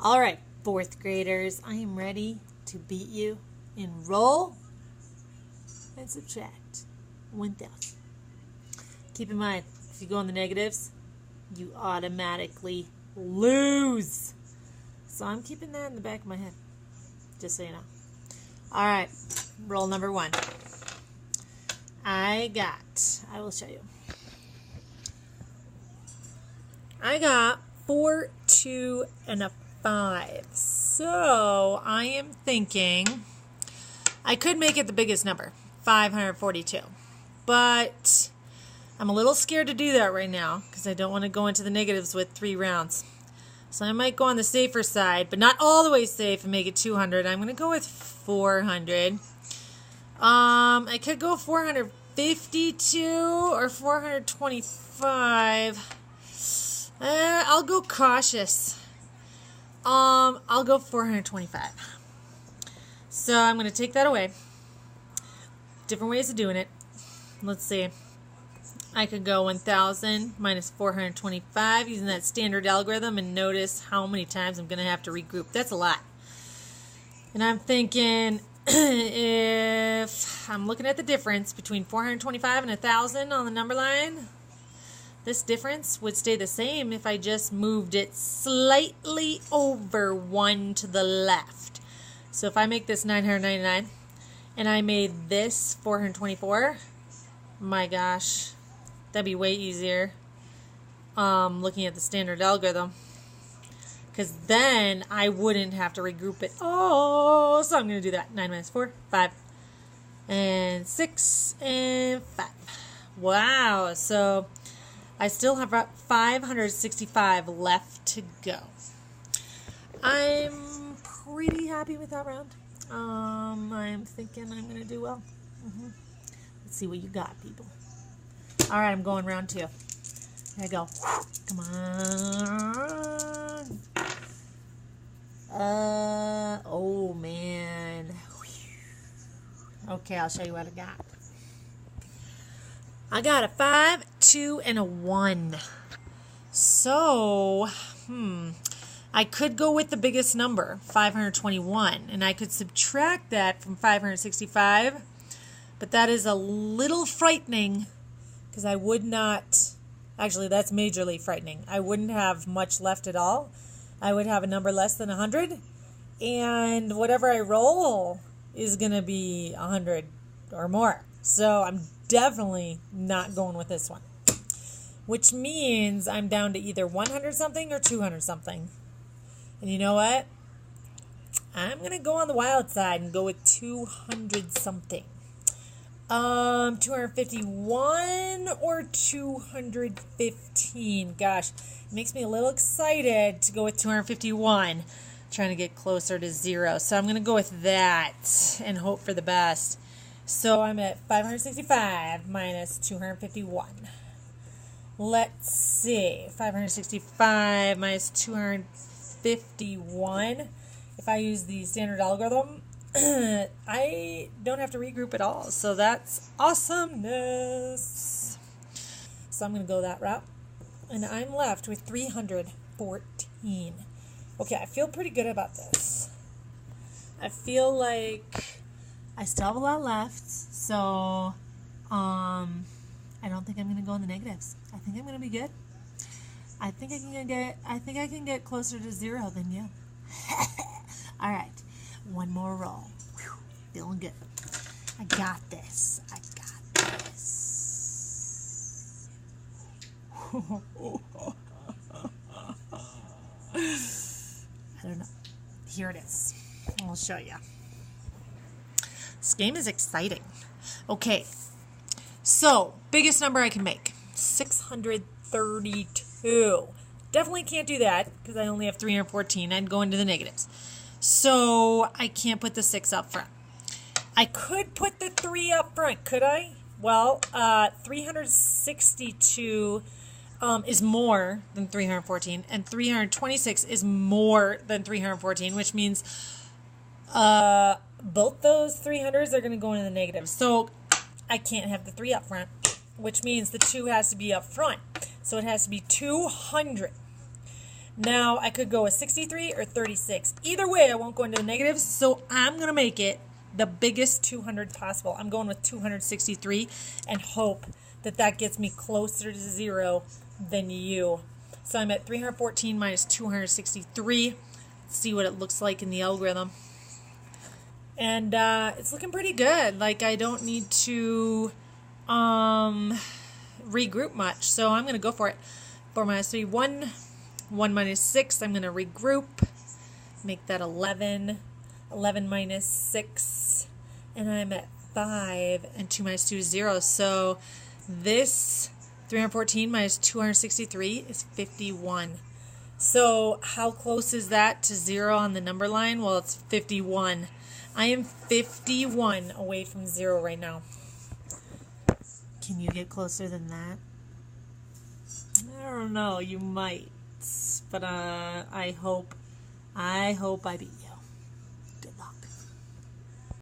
All right, fourth graders, I am ready to beat you in roll and subtract 1,000. Keep in mind, if you go in the negatives, you automatically lose. So I'm keeping that in the back of my head, just so you know. All right, roll number one. I will show you. I got 4, 2, and a 5. So I am thinking I could make it the biggest number, 542. But I'm a little scared to do that right now because I don't want to go into the negatives with 3 rounds. So I might go on the safer side, but not all the way safe and make it 200. I'm going to go with 400. I could go 452 or 425. I'll go cautious. I'll go 425. So I'm going to take that away. Different ways of doing it. Let's see. I could go 1,000 minus 425 using that standard algorithm and notice how many times I'm going to have to regroup. That's a lot. And I'm thinking if I'm looking at the difference between 425 and 1,000 on the number line, this difference would stay the same if I just moved it slightly over 1 to the left. So if I make this 999 and I made this 424, my gosh, that'd be way easier looking at the standard algorithm. Because then I wouldn't have to regroup it. Oh, so I'm going to do that. 9 minus 4, 5, and 6, and 5. Wow, so I still have about 565 left to go. I'm pretty happy with that round. I'm thinking I'm going to do well. Let's see what you got, people. All right, I'm going round 2. There I go. Come on. Oh, man. Okay, I'll show you what I got. I got a 5, 2, and a 1. So, I could go with the biggest number, 521, and I could subtract that from 565, but that is a little frightening because I would not, actually that's majorly frightening. I wouldn't have much left at all. I would have a number less than 100, and whatever I roll is going to be 100 or more. So I'm definitely not going with this one, which means I'm down to either 100 something or 200 something. And you know what? I'm going to go on the wild side and go with 200 something. 251 or 215. Gosh, it makes me a little excited to go with 251. Trying to get closer to 0. So I'm going to go with that and hope for the best. So I'm at 565 minus 251. Let's see. 565 minus 251. If I use the standard algorithm, I don't have to regroup at all. So that's awesomeness. So I'm going to go that route. And I'm left with 314. Okay, I feel pretty good about this. I feel like I still have a lot left. So I don't think I'm going to go in the negatives. I think I'm going to be good. I think I can get closer to 0 than you. All right. One more roll. Whew, feeling good. I got this. I don't know. Here it is. I'll show you. This game is exciting. Okay. So, biggest number I can make. 632. Definitely can't do that because I only have 314. I'd go into the negatives. So I can't put the 6 up front. I could put the 3 up front, could I? Well, 362 is more than 314, and 326 is more than 314, which means both those 300s are going to go into the negatives. So I can't have the 3 up front, which means the 2 has to be up front. So it has to be 200. Now, I could go with 63 or 36. Either way, I won't go into the negatives, so I'm going to make it the biggest 200 possible. I'm going with 263 and hope that that gets me closer to 0 than you. So I'm at 314 minus 263. Let's see what it looks like in the algorithm. And it's looking pretty good. Like, I don't need to regroup much. So I'm going to go for it. 4 minus 3, 1. 1 minus 6, I'm going to regroup. Make that 11. 11 minus 6. And I'm at 5. And 2 minus 2 is 0. So this 314 minus 263 is 51. So how close is that to 0 on the number line? Well, it's 51. I am 51 away from 0 right now. Can you get closer than that? I don't know. You might. But I hope I beat you.